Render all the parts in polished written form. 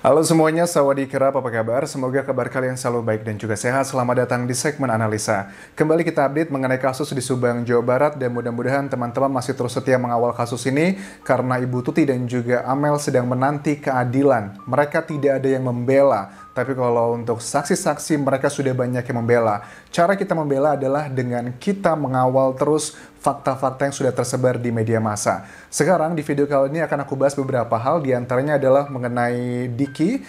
Halo semuanya, sawadee kerap, apa kabar? Semoga kabar kalian selalu baik dan juga sehat. Selamat datang di segmen analisa. Kembali kita update mengenai kasus di Subang, Jawa Barat, dan mudah-mudahan teman-teman masih terus setia mengawal kasus ini karena Ibu Tuti dan juga Amel sedang menanti keadilan. Mereka tidak ada yang membela, tapi kalau untuk saksi-saksi mereka sudah banyak yang membela. Cara kita membela adalah dengan kita mengawal terus fakta-fakta yang sudah tersebar di media massa. Sekarang di video kali ini akan aku bahas beberapa hal, diantaranya adalah mengenai Diki,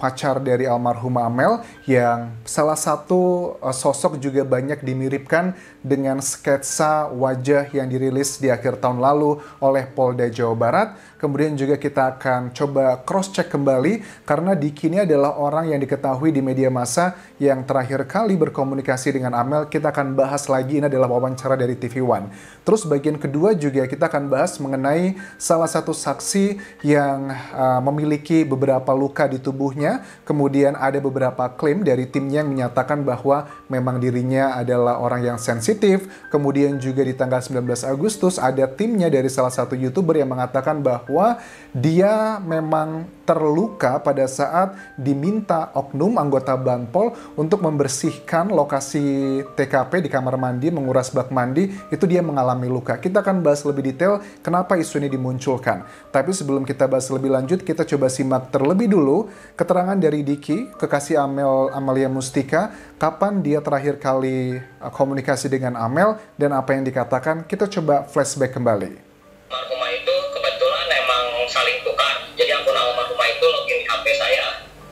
pacar dari almarhumah Amel, yang salah satu sosok juga banyak dimiripkan dengan sketsa wajah yang dirilis di akhir tahun lalu oleh Polda Jawa Barat. Kemudian juga kita akan coba cross-check kembali, karena Diki ini adalah orang yang diketahui di media massa yang terakhir kali berkomunikasi dengan Amel. Kita akan bahas lagi, ini adalah wawancara dari TV One. Terus bagian kedua juga kita akan bahas mengenai salah satu saksi yang memiliki beberapa luka di tubuhnya. Kemudian ada beberapa klaim dari timnya yang menyatakan bahwa memang dirinya adalah orang yang sensitif. Kemudian juga di tanggal 19 Agustus ada timnya dari salah satu YouTuber yang mengatakan bahwa dia memang terluka pada saat diminta oknum anggota Banpol untuk membersihkan lokasi TKP di kamar mandi, menguras bak mandi, itu dia mengalami luka. Kita akan bahas lebih detail kenapa isu ini dimunculkan. Tapi sebelum kita bahas lebih lanjut, kita coba simak terlebih dulu keterangan dari Diki, kekasih Amel, Amelia Mustika, kapan dia terakhir kali komunikasi dengan Amel, dan apa yang dikatakan. Kita coba flashback kembali. Almarhumah itu kebetulan emang saling tukar. Jadi akun almarhumah itu login di HP saya.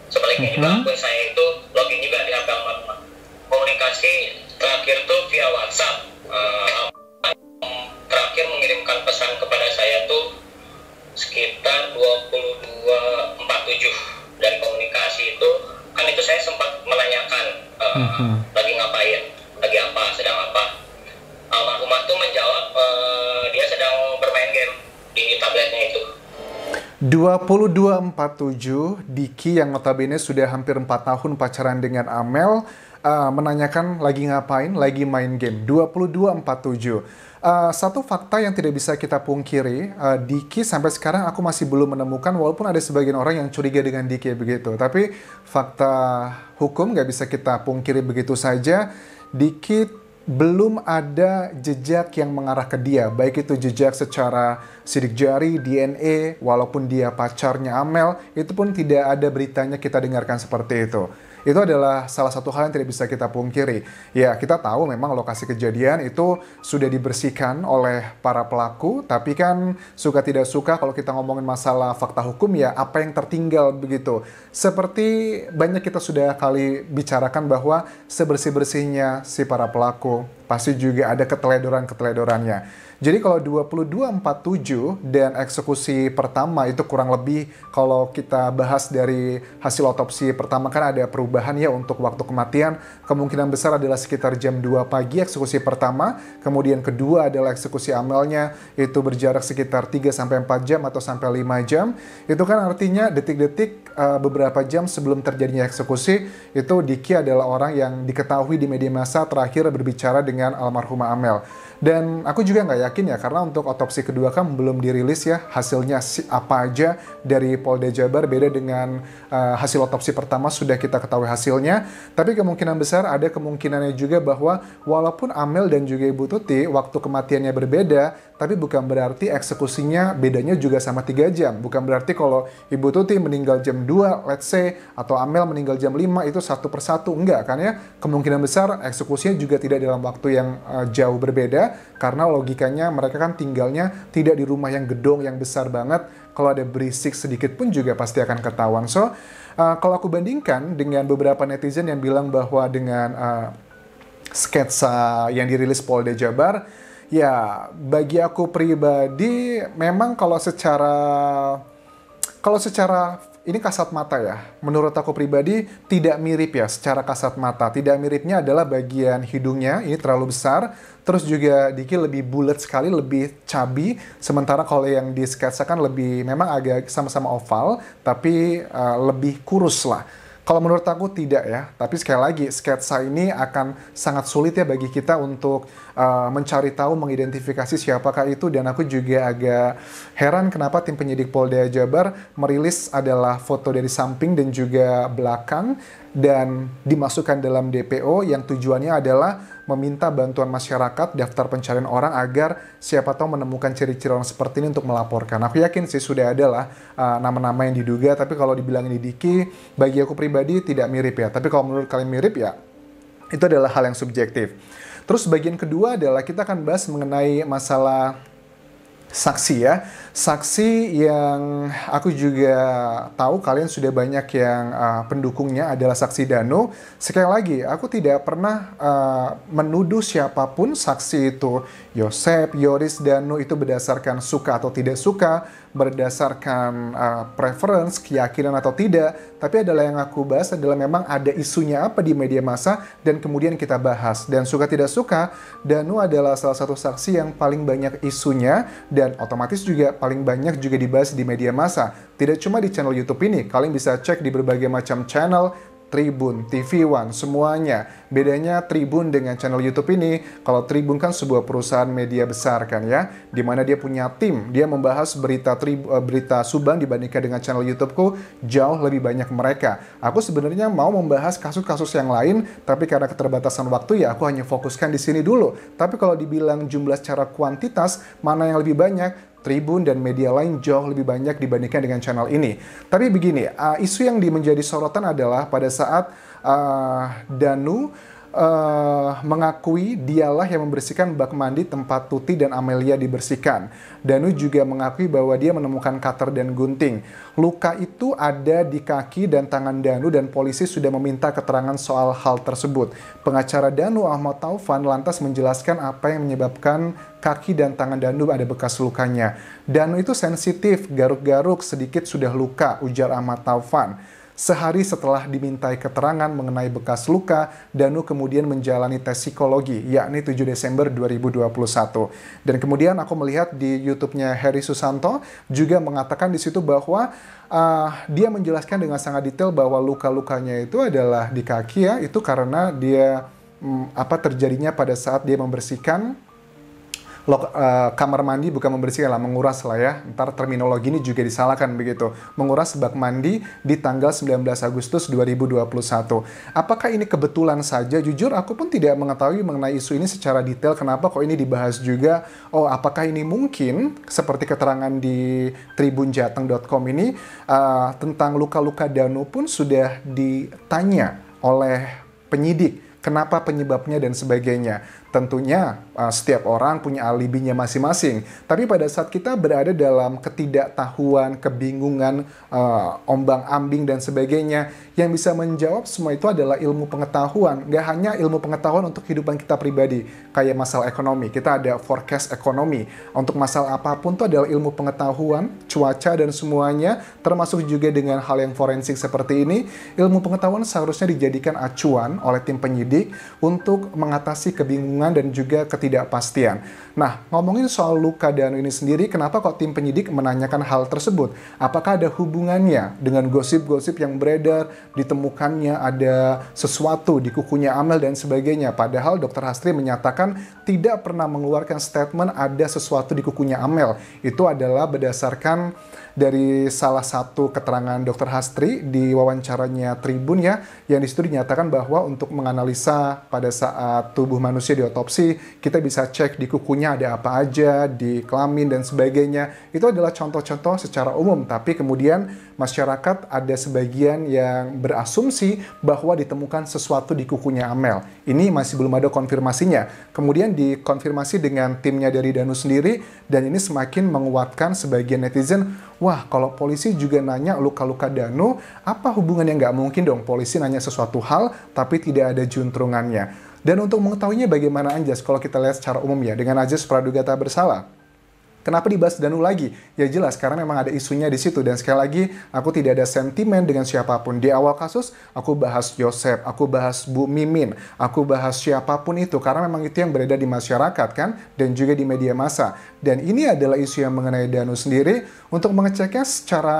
Sebaliknya juga akun saya itu login juga di HP almarhumah. Komunikasi terakhir tuh via WhatsApp. Terakhir mengirimkan pesan kepada saya tuh sekitar 22.47 dari komunikasi itu. Kan itu saya sempat menanyakan lagi ngapain, lagi apa, sedang apa. Almarhumah tuh menjawab dia sedang bermain game di tabletnya itu. 22.47, Diki yang notabene sudah hampir 4 tahun pacaran dengan Amel, menanyakan lagi ngapain, lagi main game. 22.47. Satu fakta yang tidak bisa kita pungkiri, Diki sampai sekarang aku masih belum menemukan, walaupun ada sebagian orang yang curiga dengan Diki begitu. Tapi fakta hukum nggak bisa kita pungkiri begitu saja. Diki belum ada jejak yang mengarah ke dia, baik itu jejak secara sidik jari, DNA, walaupun dia pacarnya Amel, itu pun tidak ada beritanya kita dengarkan seperti itu. Itu adalah salah satu hal yang tidak bisa kita pungkiri. Ya, kita tahu memang lokasi kejadian itu sudah dibersihkan oleh para pelaku, tapi kan suka tidak suka kalau kita ngomongin masalah fakta hukum, ya apa yang tertinggal begitu. Seperti banyak kita sudah kali bicarakan bahwa sebersih-bersihnya si para pelaku, pasti juga ada keteledoran-keteledorannya. Jadi kalau 22.47 dan eksekusi pertama itu kurang lebih, kalau kita bahas dari hasil otopsi pertama kan ada perubahan ya untuk waktu kematian. Kemungkinan besar adalah sekitar jam 2 pagi eksekusi pertama. Kemudian kedua adalah eksekusi Amelnya, itu berjarak sekitar 3-4 jam atau sampai 5 jam. Itu kan artinya detik-detik beberapa jam sebelum terjadinya eksekusi, itu Diki adalah orang yang diketahui di media massa terakhir berbicara dengan almarhumah Amel. Dan aku juga nggak yakin ya, karena untuk otopsi kedua kan belum dirilis ya hasilnya apa aja dari Polda Jabar, beda dengan hasil otopsi pertama sudah kita ketahui hasilnya. Tapi kemungkinan besar ada kemungkinannya juga bahwa walaupun Amel dan juga Ibu Tuti waktu kematiannya berbeda, tapi bukan berarti eksekusinya bedanya juga sama 3 jam. Bukan berarti kalau Ibu Tuti meninggal jam 2, let's say, atau Amel meninggal jam 5, itu satu persatu. Enggak kan ya? Kemungkinan besar eksekusinya juga tidak dalam waktu yang jauh berbeda, karena logikanya mereka kan tinggalnya tidak di rumah yang gedung yang besar banget. Kalau ada berisik sedikit pun juga pasti akan ketahuan. So, kalau aku bandingkan dengan beberapa netizen yang bilang bahwa dengan sketsa yang dirilis Polda Jabar, ya bagi aku pribadi memang kalau secara ini kasat mata ya, menurut aku pribadi tidak mirip ya secara kasat mata. Tidak miripnya adalah bagian hidungnya, ini terlalu besar. Terus juga Diki lebih bulat sekali, lebih chubby. Sementara kalau yang disketsakan lebih memang agak sama-sama oval, tapi lebih kurus lah. Kalau menurut aku tidak ya, tapi sekali lagi sketsa ini akan sangat sulit ya bagi kita untuk mencari tahu, mengidentifikasi siapakah itu, dan aku juga agak heran kenapa tim penyidik Polda Jabar merilis adalah foto dari samping dan juga belakang dan dimasukkan dalam DPO yang tujuannya adalah meminta bantuan masyarakat, daftar pencarian orang agar siapa tahu menemukan ciri-ciri orang seperti ini untuk melaporkan. Aku yakin sih sudah ada lah nama-nama yang diduga, tapi kalau dibilang ini Diki, bagi aku pribadi tidak mirip ya. Tapi kalau menurut kalian mirip ya, itu adalah hal yang subjektif. Terus bagian kedua adalah kita akan bahas mengenai masalah saksi ya. Saksi yang aku juga tahu kalian sudah banyak yang pendukungnya adalah saksi Danu. Sekali lagi, aku tidak pernah menuduh siapapun saksi itu. Yosep, Yoris, Danu itu berdasarkan suka atau tidak suka, berdasarkan preference, keyakinan atau tidak. Tapi adalah yang aku bahas adalah memang ada isunya apa di media massa dan kemudian kita bahas. Dan suka tidak suka, Danu adalah salah satu saksi yang paling banyak isunya dan otomatis juga paling banyak juga dibahas di media massa. Tidak cuma di channel YouTube ini, kalian bisa cek di berbagai macam channel, Tribun, TV One, semuanya. Bedanya Tribun dengan channel YouTube ini, kalau Tribun kan sebuah perusahaan media besar kan ya, dimana dia punya tim, dia membahas berita Subang dibandingkan dengan channel YouTubeku jauh lebih banyak mereka. Aku sebenarnya mau membahas kasus-kasus yang lain, tapi karena keterbatasan waktu ya aku hanya fokuskan di sini dulu. Tapi kalau dibilang jumlah secara kuantitas, mana yang lebih banyak? Tribun dan media lain jauh lebih banyak dibandingkan dengan channel ini. Tapi begini, isu yang menjadi sorotan adalah pada saat Danu mengakui dialah yang membersihkan bak mandi tempat Tuti dan Amelia dibersihkan. Danu juga mengakui bahwa dia menemukan cutter dan gunting. Luka itu ada di kaki dan tangan Danu dan polisi sudah meminta keterangan soal hal tersebut. Pengacara Danu Ahmad Taufan lantas menjelaskan apa yang menyebabkan kaki dan tangan Danu ada bekas lukanya. Danu itu sensitif, garuk-garuk, sedikit sudah luka, ujar Ahmad Taufan. Sehari setelah dimintai keterangan mengenai bekas luka, Danu kemudian menjalani tes psikologi, yakni 7 Desember 2021. Dan kemudian aku melihat di YouTube-nya Heri Susanto juga mengatakan di situ bahwa dia menjelaskan dengan sangat detail bahwa luka-lukanya itu adalah di kaki ya, itu karena dia terjadinya pada saat dia membersihkan kamar mandi, bukan membersihkan lah, menguras lah ya. Ntar terminologi ini juga disalahkan begitu. Menguras bak mandi di tanggal 19 Agustus 2021. Apakah ini kebetulan saja? Jujur aku pun tidak mengetahui mengenai isu ini secara detail. Kenapa kok ini dibahas juga? Oh, apakah ini mungkin seperti keterangan di tribunjateng.com ini tentang luka-luka Danu pun sudah ditanya oleh penyidik. Kenapa penyebabnya dan sebagainya. Tentunya setiap orang punya alibinya masing-masing. Tapi pada saat kita berada dalam ketidaktahuan, kebingungan, ombang-ambing dan sebagainya, yang bisa menjawab semua itu adalah ilmu pengetahuan. Gak hanya ilmu pengetahuan untuk kehidupan kita pribadi. Kayak masalah ekonomi, kita ada forecast ekonomi. Untuk masalah apapun itu adalah ilmu pengetahuan, cuaca dan semuanya, termasuk juga dengan hal yang forensik seperti ini. Ilmu pengetahuan seharusnya dijadikan acuan oleh tim penyidik untuk mengatasi kebingungan dan juga ketidakpastian. Nah, ngomongin soal luka Danu ini sendiri, kenapa kok tim penyidik menanyakan hal tersebut? Apakah ada hubungannya dengan gosip-gosip yang beredar, ditemukannya ada sesuatu di kukunya Amel dan sebagainya? Padahal Dr. Hastri menyatakan tidak pernah mengeluarkan statement ada sesuatu di kukunya Amel. Itu adalah berdasarkan dari salah satu keterangan Dr. Hastri di wawancaranya Tribun ya, yang disitu dinyatakan bahwa untuk menganalisa pada saat tubuh manusia diotopsi, kita bisa cek di kukunya ada apa aja, di kelamin dan sebagainya. Itu adalah contoh-contoh secara umum, tapi kemudian masyarakat ada sebagian yang berasumsi bahwa ditemukan sesuatu di kukunya Amel. Ini masih belum ada konfirmasinya. Kemudian dikonfirmasi dengan timnya dari Danu sendiri, dan ini semakin menguatkan sebagian netizen, wah kalau polisi juga nanya luka-luka Danu, apa hubungannya? Nggak mungkin dong polisi nanya sesuatu hal tapi tidak ada juntrungannya. Dan untuk mengetahuinya bagaimana Anjas, kalau kita lihat secara umum ya, dengan Anjas praduga tak bersalah. Kenapa dibahas Danu lagi? Ya jelas, karena memang ada isunya di situ. Dan sekali lagi, aku tidak ada sentimen dengan siapapun. Di awal kasus, aku bahas Yosep, aku bahas Bu Mimin, aku bahas siapapun itu. Karena memang itu yang beredar di masyarakat kan, dan juga di media massa. Dan ini adalah isu yang mengenai Danu sendiri. Untuk mengeceknya secara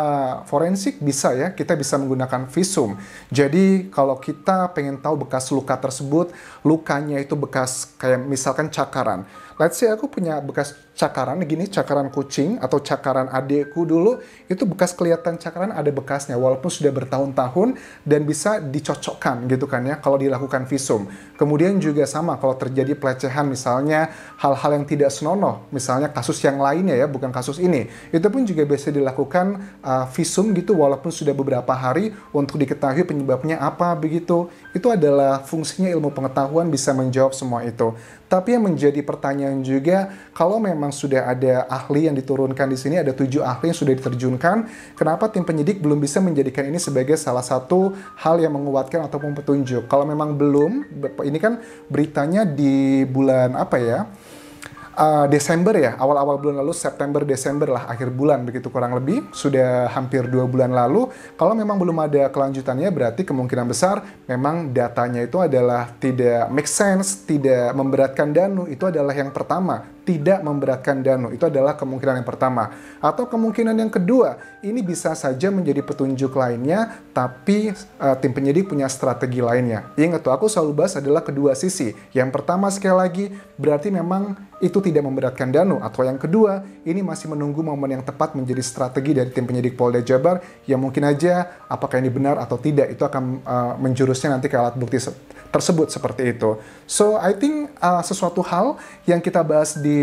forensik bisa ya, kita bisa menggunakan visum. Jadi kalau kita pengen tahu bekas luka tersebut, lukanya itu bekas kayak misalkan cakaran. Let's say aku punya bekas cakaran gini, cakaran kucing atau cakaran adekku dulu, itu bekas kelihatan cakaran ada bekasnya walaupun sudah bertahun-tahun dan bisa dicocokkan gitu kan ya kalau dilakukan visum. Kemudian juga sama kalau terjadi pelecehan misalnya hal-hal yang tidak senonoh, misalnya kasus yang lainnya ya, bukan kasus ini. Itu pun juga bisa dilakukan visum gitu walaupun sudah beberapa hari untuk diketahui penyebabnya apa begitu. Itu adalah fungsinya ilmu pengetahuan bisa menjawab semua itu. Tapi yang menjadi pertanyaan juga, kalau memang sudah ada ahli yang diturunkan di sini, ada 7 ahli yang sudah diterjunkan, kenapa tim penyidik belum bisa menjadikan ini sebagai salah satu hal yang menguatkan ataupun petunjuk? Kalau memang belum, ini kan beritanya di bulan apa ya? Desember ya, awal-awal bulan lalu, September, Desember lah, akhir bulan begitu kurang lebih, sudah hampir 2 bulan lalu. Kalau memang belum ada kelanjutannya, berarti kemungkinan besar memang datanya itu adalah tidak make sense, tidak memberatkan Danu, itu adalah yang pertama. Tidak memberatkan Danu, itu adalah kemungkinan yang pertama. Atau kemungkinan yang kedua, ini bisa saja menjadi petunjuk lainnya, tapi tim penyidik punya strategi lainnya. Ingat tuh, aku selalu bahas adalah kedua sisi. Yang pertama sekali lagi, berarti memang itu tidak memberatkan Danu. Atau yang kedua, ini masih menunggu momen yang tepat menjadi strategi dari tim penyidik Polda Jabar, yang mungkin aja apakah ini benar atau tidak, itu akan menjurusnya nanti ke alat bukti tersebut seperti itu. So, I think sesuatu hal yang kita bahas di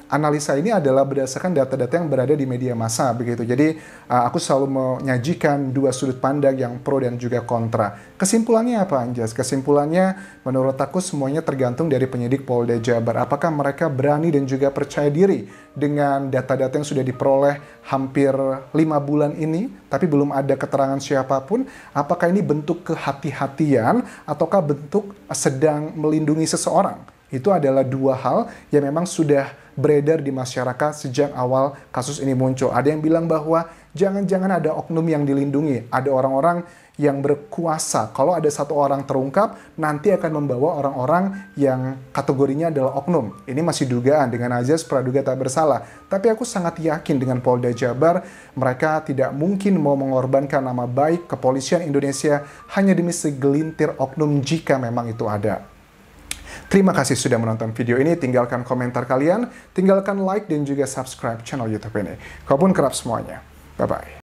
analisa ini adalah berdasarkan data-data yang berada di media massa begitu. Jadi aku selalu menyajikan dua sudut pandang yang pro dan juga kontra. Kesimpulannya apa Anjas? Kesimpulannya menurut aku semuanya tergantung dari penyidik Polda Jabar. Apakah mereka berani dan juga percaya diri dengan data-data yang sudah diperoleh hampir 5 bulan ini, tapi belum ada keterangan siapapun? Apakah ini bentuk kehati-hatian ataukah bentuk sedang melindungi seseorang? Itu adalah dua hal yang memang sudah beredar di masyarakat sejak awal kasus ini muncul. Ada yang bilang bahwa jangan-jangan ada oknum yang dilindungi. Ada orang-orang yang berkuasa. Kalau ada satu orang terungkap, nanti akan membawa orang-orang yang kategorinya adalah oknum. Ini masih dugaan dengan azas praduga tak bersalah. Tapi aku sangat yakin dengan Polda Jabar, mereka tidak mungkin mau mengorbankan nama baik kepolisian Indonesia hanya demi segelintir oknum jika memang itu ada. Terima kasih sudah menonton video ini, tinggalkan komentar kalian, tinggalkan like dan juga subscribe channel YouTube ini. Kau pun kerap semuanya. Bye-bye.